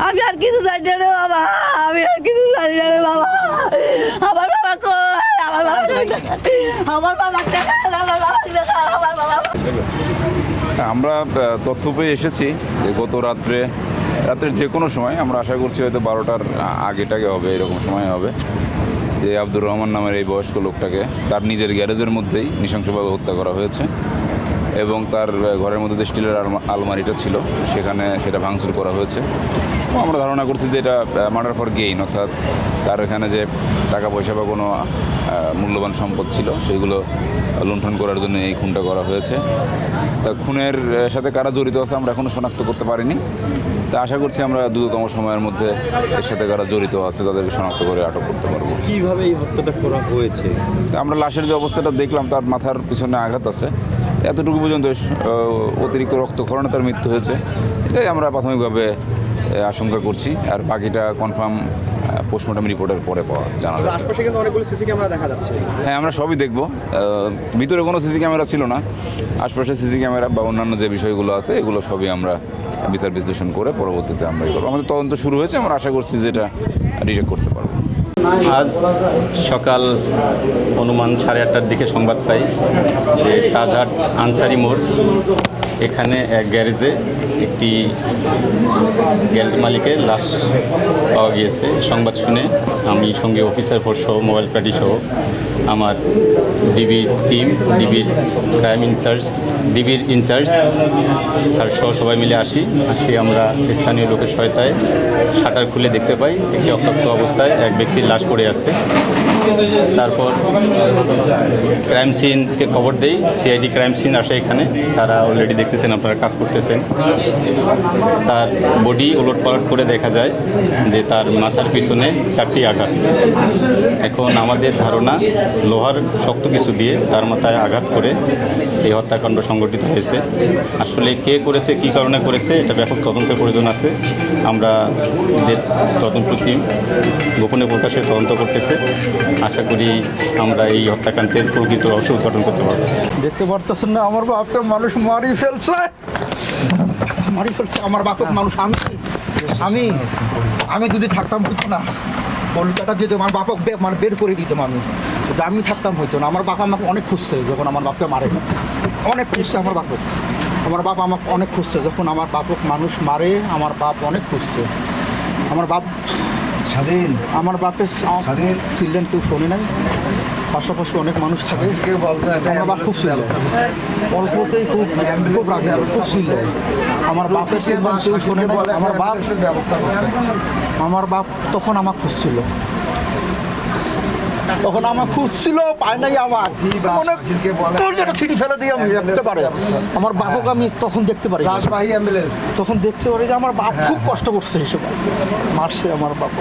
আমি আর কিছু জানি না রে বাবা, আমি আর কিছু জানি না রে বাবা। আমার বাবা কই? আমার বাবা আমার বাবা আমার বাবা। আমরা তথ্য পেয়ে এসেছি যে গত রাত্রের যে কোনো সময়, আমরা আশা করছি হয়তো 12টার আগেটাকে হবে, এরকম সময় হবে, যে আব্দুর রহমান নামের এই বয়স্ক লোকটাকে তার নিজের গ্যারেজের মধ্যেই নৃশংসভাবে হত্যা করা হয়েছে এবং তার ঘরের মধ্যে যে স্টিলের আলমারিটা ছিল সেখানে সেটা ভাঙচুর করা হয়েছে। আমরা ধারণা করছি যে এটা মার্ডার ফর গেইন, অর্থাৎ তার এখানে যে টাকা পয়সা বা কোনো মূল্যবান সম্পদ ছিল সেইগুলো লুণ্ঠন করার জন্য এই খুনটা করা হয়েছে। তা খুনের সাথে কারা জড়িত আছে আমরা এখনও শনাক্ত করতে পারিনি। তা আশা করছি আমরা দ্রুততম সময়ের মধ্যে এর সাথে কারা জড়িত আছে তাদেরকে শনাক্ত করে আটক করতে পারবো। কিভাবে এই হত্যাটা করা হয়েছে? তা আমরা লাশের যে অবস্থাটা দেখলাম, তার মাথার পিছনে আঘাত আছে, এতটুকু পর্যন্ত অতিরিক্ত রক্তক্ষরণে তার মৃত্যু হয়েছে, এটাই আমরা প্রাথমিকভাবে আশঙ্কা করছি। আর বাকিটা কনফার্ম পোস্টমর্টম রিপোর্টের পরে জানা যাবে। আশপাশে কিন্তু অনেকগুলো সিসি ক্যামেরা দেখা যাচ্ছে। হ্যাঁ, আমরা সবই দেখব। ভিতরে কোনো সিসি ক্যামেরা ছিল না, আশপাশে সিসি ক্যামেরা বা অন্যান্য যে বিষয়গুলো আছে এগুলো সবই আমরা বিচার বিশ্লেষণ করে পরবর্তীতে আমরা করবো। আমাদের তদন্ত শুরু হয়েছে, আমরা আশা করছি যে এটা ডিটেক্ট করতে পারবো। আজ সকাল অনুমান 8:30টার দিকে সংবাদ পাই যে তাজহাট আনসারি মোড় এখানে এক গ্যারেজে একটি গ্যারেজ মালিকের লাশ পাওয়া গিয়েছে। সংবাদ শুনে আমি সঙ্গে অফিসার ফোর্স সহ মোবাইল পার্টি সহ আমার ডিবির টিম, ডিবির ক্রাইম ইনচার্জ, ডিবির ইনচার্জ স্যার সহ সবাই মিলে আসি আমরা স্থানীয় লোকের সহায়তায় শাটার খুলে দেখতে পাই একটি অক্ষত অবস্থায় এক ব্যক্তির লাশ পড়ে আছে। তারপর ক্রাইম সিনকে খবর দেই, সিআইডি ক্রাইম সিন আসে এখানে, তারা অলরেডি দেখতেছেন, আপনারা কাজ করতেছেন। তার বডি ওলটপালট করে দেখা যায় যে তার মাথার পিছনে 4টি আঘাত। এখন আমাদের ধারণা লোহার শক্ত কিছু দিয়ে তার মাথায় আঘাত করে এই হত্যাকাণ্ড সংঘটিত হয়েছে। আসলে কে করেছে, কী কারণে করেছে, এটা ব্যাপক তদন্তের প্রয়োজন আছে। আমরা তদন্ত টিম গোপনে প্রকাশের তদন্ত করতেছে। আশা করি আমরা এই হত্যাকাণ্ডের প্রকৃত রহস্য উদ্ঘাটন করতে পারব। দেখতে পারতেছেন না, আমার বাপকে মানুষ মারি ফেলছে। আমার বাপক মানুষ আমি যদি থাকতাম হইতো না, কলকাতা যেত আমার বাপক মানে বের করে দিতাম আমি, যদি আমি থাকতাম হইতো না। আমার বাপ আমাকে অনেক খুঁজছে, যখন আমার বাপকে মারে অনেক খুঁজছে আমার বাপক। আমার বাপ আমাকে অনেক খুঁজছে, যখন আমার বাপক মানুষ মারে আমার বাপ অনেক খুঁজছে। আমার বাপ স্বাধীন, আমার বাপের স্বাধীন ছিলেন, কেউ শোনে নাই। পাশাপাশি অনেক মানুষ থাকে, আমার বাপ খুব ছিল, অল্পতেই খুব রাখে, খুব ছিল। আমার বাপের কেউ শোনে নাই। আমার বাপ তখন আমাকে খুঁজছিল, তখন আমার খুঁজছিল, পায় নাই। আমার যেটা ছিটি ফেলে দিয়ে আমি দেখতে পারে আমার বাপকে আমি তখন দেখতে পারি, তখন দেখতে পারি যে আমার বাপ খুব কষ্ট করছে, হিসেব মারছে আমার বাপ,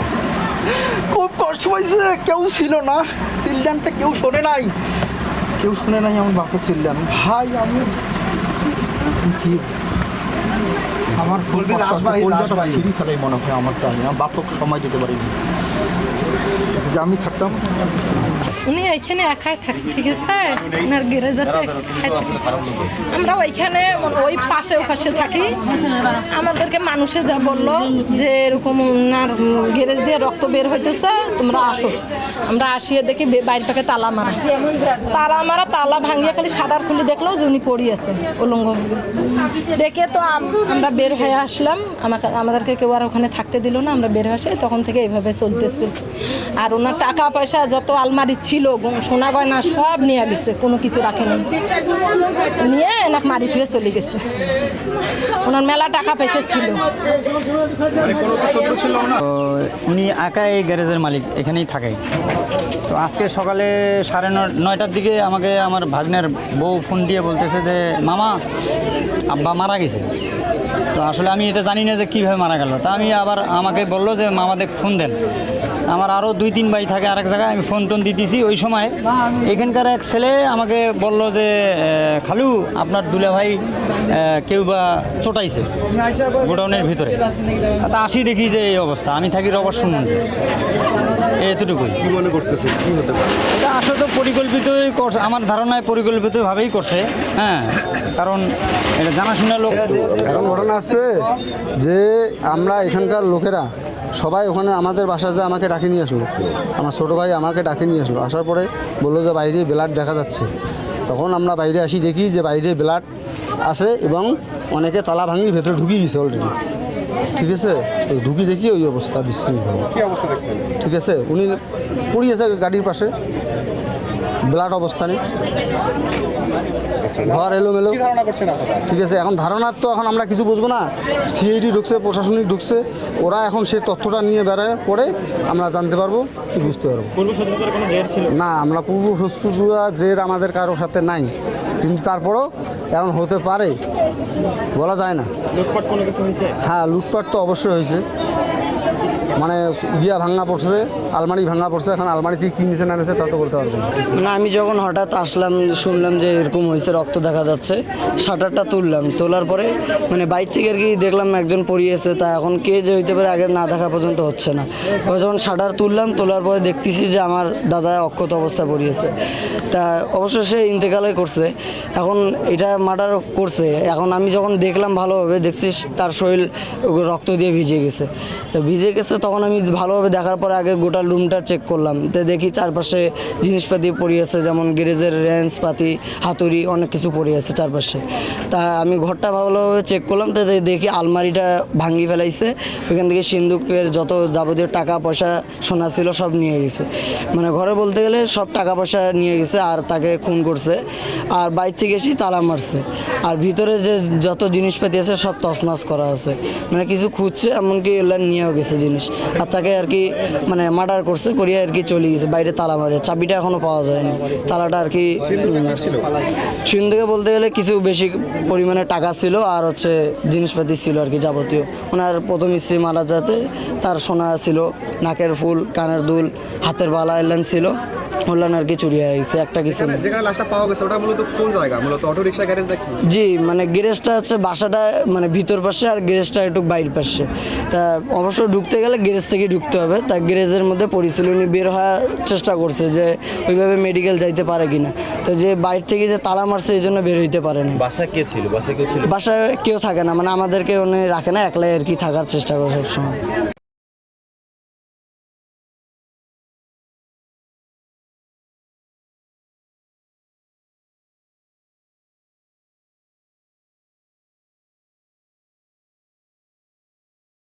খুব কষ্ট পাইছে। কেউ ছিল না, চিল্ড্রানটা কেউ শোনে নাই, আমার বাপের চিল্ড্রান ভাই। আমি কি আমার সিঁড়ি ফেলাই মনে হয় আমারটা, আমি আমার বাপকে সময় দিতে পারিনি। যে আমি থাকতাম, উনি এখানে একাই থাকে, ঠিক আছে, ওনার গ্যারেজ আছে, আমরা ওইখানে ওই পাশে থাকি। আমাদেরকে মানুষে যা বললো যে এরকম ওনার গ্যারেজ দিয়ে রক্ত বের হইতেছে, তোমরা আসো। আমরা আসিয়ে দেখি বাইরে থেকে তালা মারা, তালা ভাঙিয়ে খালি শাটার খুলে দেখলো যে উনি পড়ি আছে উলঙ্গ। দেখে তো আমরা বের হয়ে আসলাম, আমাদেরকে কেউ আর ওখানে থাকতে দিল না, আমরা বের হয়ে আসি। তখন থেকে এইভাবে চলতেছে। আর ওনার টাকা পয়সা যত আলমারি ছিল, সোনা গয়না সব নিয়ে গেছে, কোনো কিছু রাখেনি, নিয়ে এনাকে মারি থুয়ে চলে গেছে। ওনার মেলা টাকা পয়সা ছিল। উনি একাই এই গ্যারেজের মালিক, এখানেই থাকে। তো আজকে সকালে 9:30টার দিকে আমাকে আমার ভাগ্নের বউ ফোন দিয়ে বলতেছে যে মামা আব্বা মারা গেছে। তো আসলে আমি এটা জানি না যে কীভাবে মারা গেল। তা আমি আবার আমাকে বললো যে মামাদের ফোন দেন। আমার আরও 2-3 ভাই থাকে আরেক জায়গায়, আমি ফোন টোন দিতেছি। ওই সময় এখানকার এক ছেলে আমাকে বলল যে খালু আপনার দুলা ভাই কেউ বা চোটাইছে গোডাউনের ভিতরে। তা আসি দেখি যে এই অবস্থা। আমি থাকি রবার সম্বন্ধে, এতটুকুই। কি মনে করতেছে কি হতে পারে? এটা আসলে তো পরিকল্পিতই করছে, আমার ধারণায় পরিকল্পিতভাবেই করছে। হ্যাঁ, কারণ এটা জানাশোনা লোক। ঘটনা হচ্ছে যে আমরা এখানকার লোকেরা সবাই ওখানে আমাদের বাসায় যে আমাকে ডাকে নিয়ে আসলো, আমার ছোটো ভাই আমাকে ডাকে নিয়ে আসলো, আসার পরে বললো যে বাইরে ব্লাড দেখা যাচ্ছে। তখন আমরা বাইরে আসি, দেখি যে বাইরে ব্লাড আছে এবং অনেকে তালা ভাঙি ভেতরে ঢুকিয়ে গেছে অলরেডি। ঠিক আছে, ওই ঢুকি দেখি ওই অবস্থা বিশৃঙ্খল। ঠিক আছে, উনি পড়িয়েছে গাড়ির পাশে ব্লাড অবস্থানে, ঘর এলোমেলো। ঠিক আছে, এখন ধারণার তো এখন আমরা কিছু বুঝবো না, সিআইডি ঢুকছে, প্রশাসনিক ঢুকছে, ওরা এখন সেই তথ্যটা নিয়ে বেড়ায় পরে আমরা জানতে পারবো, বুঝতে পারবো। না, আমরা পূর্ব প্রস্তুতিরা জের আমাদের কারোর সাথে নাই, কিন্তু তারপরও এখন হতে পারে, বলা যায় না। হ্যাঁ, লুটপাট তো অবশ্যই হয়েছে, মানে ভাঙা পড়ছে, আলমারি ভাঙা পড়ছে। এখন আলমারি থেকে কী নিচে না নিচে তা তো বলতে পারবো না। মানে আমি যখন হঠাৎ আসলাম, শুনলাম যে এরকম হয়েছে, রক্ত দেখা যাচ্ছে, শাটারটা তুললাম, তোলার পরে মানে বাইক থেকে আর কি দেখলাম একজন পড়িয়েছে। তা এখন কে যে হইতে পারে আগে না দেখা পর্যন্ত হচ্ছে না। যখন শাটার তুললাম, তোলার পরে দেখতেছি যে আমার দাদা অক্ষত অবস্থায় পড়িয়েছে। তা অবশ্য সে ইন্তেকালই করছে, এখন এটা মার্ডার করছে। এখন আমি যখন দেখলাম ভালোভাবে, দেখছি তার শরীর রক্ত দিয়ে ভিজে গেছে। তো ভিজে গেছে, তখন আমি ভালোভাবে দেখার পরে আগে গোটা রুমটা চেক করলাম। তো দেখি চারপাশে জিনিসপাতি পড়িয়েছে, যেমন গ্যারেজের রেঞ্জ পাতি, হাতুড়ি, অনেক কিছু পড়িয়েছে চারপাশে। তা আমি ঘরটা ভালোভাবে চেক করলাম, তো দেখি আলমারিটা ভাঙি ফেলাইছে, ওইখান থেকে সিন্দুকের যত যাবতীয় টাকা পয়সা সোনা ছিল সব নিয়ে গেছে। মানে ঘরে বলতে গেলে সব টাকা পয়সা নিয়ে গেছে, আর তাকে খুন করছে। আর বাইর থেকে এসে তালা মারছে, আর ভিতরে যে যত জিনিসপাতি আছে সব তছনছ করা আছে। মানে কিছু খুঁজছে, এমনকি এগুলো নিয়েও গেছে জিনিস। আর তাকে আর কি মানে মার্ডার করছে, করিয়া আর কি চলে গেছে, বাইরে তালা মারে। চাবিটা এখনও পাওয়া যায়নি, তালাটা আর কি সিন্ধুকে বলতে গেলে কিছু বেশি পরিমাণে টাকা ছিল, আর হচ্ছে জিনিসপাতি ছিল আর কি যাবতীয়। ওনার প্রথম স্ত্রী মারা যাতে তার সোনা ছিল, নাকের ফুল, কানের দুল, হাতের বালা এলেন ছিল, ওলান আর কি চুরি হয়ে গেছে, একটা কিছু না। যেখানে লাশটা পাওয়া গেছে ওটা মূলত কোন জায়গা? মূলত অটো রিকশা গ্যারেজ দেখি। জি, মানে গ্যারেজটা হচ্ছে বাসাটা মানে ভিতর পাশে, আর গ্যারেজটা একটু বাইরের পাশে। তা অবশ্য ঢুকতে গেলে গ্যারেজ থেকে ঢুকতে হবে। তা গ্যারেজের মধ্যে পরিচালনী বের হওয়ার চেষ্টা করছে যে ওইভাবে মেডিকেল যাইতে পারে কিনা। তো যে বাইরে থেকে যে তালা মারছে এই জন্য বের হইতে পারে না। বাসায় কে ছিল? বাসায় কেউ ছিল? বাসায় কেউ থাকে না, মানে আমাদেরকে উনি রাখে না, একলাই আর কি থাকার চেষ্টা করে সবসময়।